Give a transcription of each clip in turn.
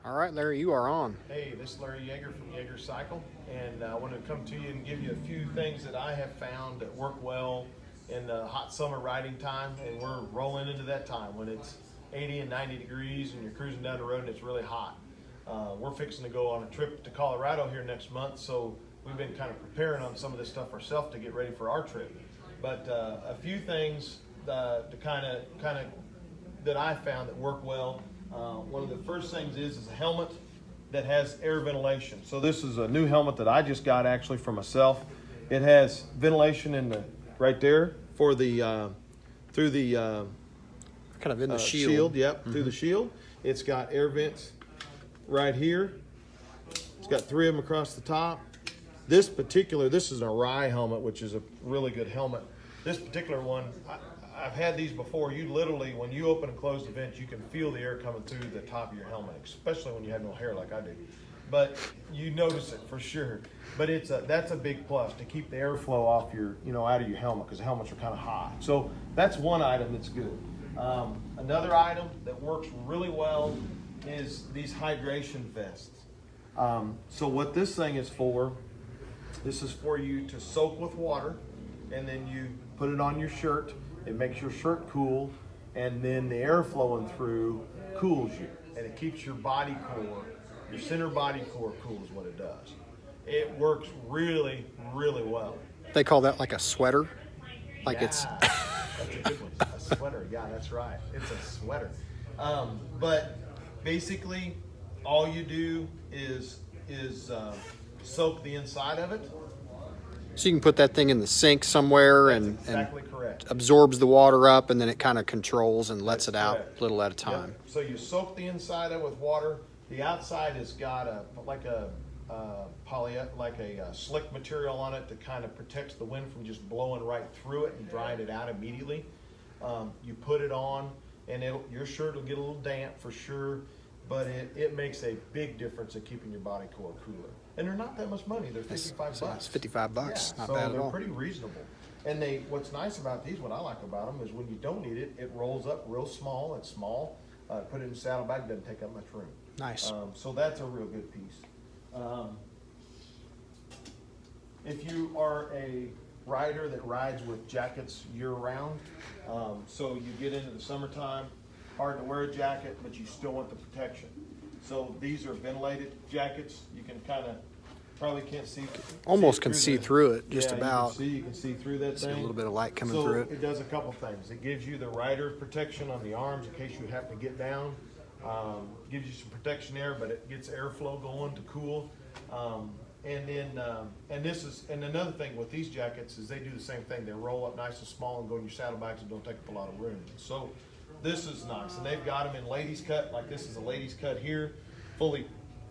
All right, Larry, you are on. Hey, this is Larry Yeager from Yeager Cycle, and I want to come to you and give you a few things that I have found that work well in the hot summer riding time, and we're rolling into that time when it's 80 and 90 degrees and you're cruising down the road and it's really hot. We're fixing to go on a trip to Colorado here next month, so we've been kind of preparing on some of this stuff ourselves to get ready for our trip. But a few things to kind of that I found that work well. One of the first things is a helmet that has air ventilation. So this is a new helmet that I just got actually for myself. It has ventilation in the right there for the through the kind of in the shield. Yep, through the shield. It's got air vents right here. It's got 3 of them across the top. This is an Arai helmet, which is a really good helmet. This particular one, I've had these before. You literally, when you open and close the vents, you can feel the air coming through the top of your helmet, especially when you have no hair like I do. But you notice it for sure. But that's a big plus to keep the airflow off your, out of your helmet, because the helmets are kind of hot. So that's one item that's good. Another item that works really well is these hydration vests. So what this thing is for, this is for you to soak with water, and then you put it on your shirt. It makes your shirt cool, and then the air flowing through cools you, and it keeps your body core, your center body core cool is what it does. It works really, really well. They call that like a sweater? Like That's a good one. A sweater, yeah, that's right. It's a sweater. But basically, all you do is soak the inside of it. So you can put that thing in the sink somewhere and Correct. Absorbs the water up, and then it kind of controls and lets it out correct. little at a time. Yep. So you soak the inside of it with water. The outside has got a slick material on it that kind of protects the wind from just blowing right through it and drying it out immediately. You put it on, and your shirt will get a little damp for sure, but it makes a big difference in keeping your body core cooler. And they're not that much money. They're $55. It's $55. Yeah, Not so bad at they're all. pretty reasonable. And what's nice about these, what I like about them, is when you don't need it, it rolls up real small. It's small. Put it in the saddlebag, doesn't take up much room. Nice. So that's a real good piece. If you are a rider that rides with jackets year-round, so you get into the summertime, hard to wear a jacket, but you still want the protection. So these are ventilated jackets. You can probably can't see. Almost can see through it, just yeah, about. You can see through that See thing. a little bit of light coming So through it. it does a couple things. It gives you the rider protection on the arms in case you happen to get down. Gives you some protection there, but it gets airflow going to cool. And another thing with these jackets is they do the same thing. They roll up nice and small and go in your saddlebags and don't take up a lot of room. So this is nice, and they've got them in ladies cut. Like this is a ladies cut here, fully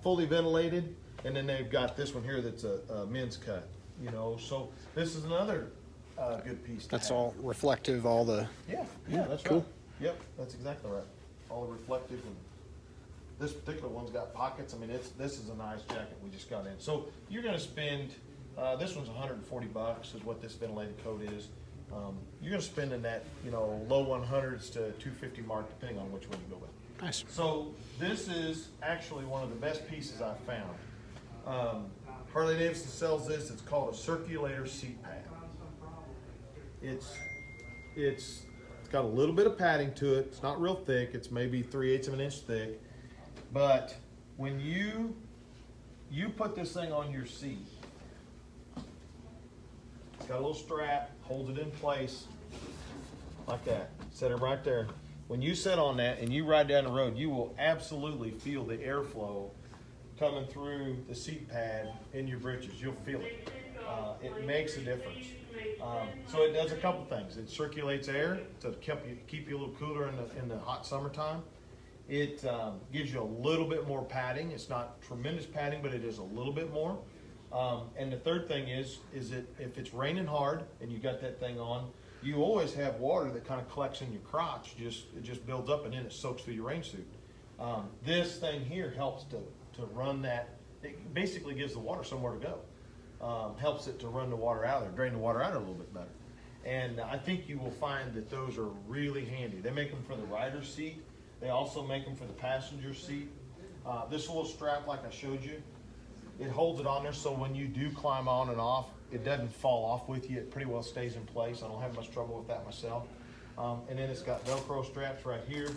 ventilated, and then they've got this one here that's a men's cut. So this is another good piece. That's have. all reflective, all the. Yeah, that's cool. right. Yep, that's exactly right. All the reflective, and this particular one's got pockets. I mean, this is a nice jacket we just got in. So you're going to spend this one's $140 is what this ventilated coat is. You're going to spend in that low 100s to 250 mark depending on which one you go with. Nice. So this is actually one of the best pieces I've found. Harley-Davidson sells this. It's called a circulator seat pad. It's got a little bit of padding to it. It's not real thick. It's maybe 3/8 of an inch thick. But when you put this thing on your seat, it's got a little strap, holds it in place like that. Set it right there. When you sit on that and you ride down the road, you will absolutely feel the airflow coming through the seat pad in your britches. You'll feel it. It makes a difference. So it does a couple things. It circulates air to keep you a little cooler in the hot summertime. It gives you a little bit more padding. It's not tremendous padding, but it is a little bit more. And the third thing is that if it's raining hard and you got that thing on, you always have water that kind of collects in your crotch. It just builds up and then it soaks through your rain suit. This thing here helps to run that. It basically gives the water somewhere to go. Helps it to run the water out of there, drain the water out a little bit better. And I think you will find that those are really handy. They make them for the rider's seat. They also make them for the passenger seat. This little strap, like I showed you, it holds it on there so when you do climb on and off, it doesn't fall off with you. It pretty well stays in place. I don't have much trouble with that myself. And then it's got Velcro straps right here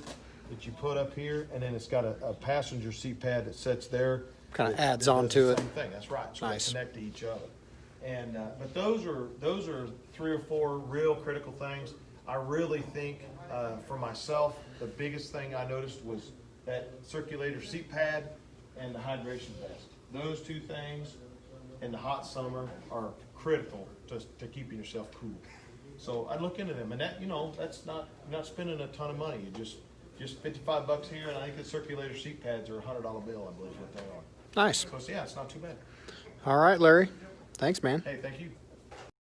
that you put up here, and then it's got a passenger seat pad that sits there. Kind of that adds does on the to it. Same thing. That's right. So Nice. they connect to each other. And but those are 3 or 4 real critical things. I really think for myself, the biggest thing I noticed was that circulator seat pad and the hydration vest. Those 2 things in the hot summer are critical to keeping yourself cool. So I look into them, and that, you know, that's not, you're not spending a ton of money. You just $55 here, and I think the circulator seat pads are a $100 bill, I believe, what they are. Nice. So yeah, it's not too bad. All right, Larry. Thanks, man. Hey, thank you.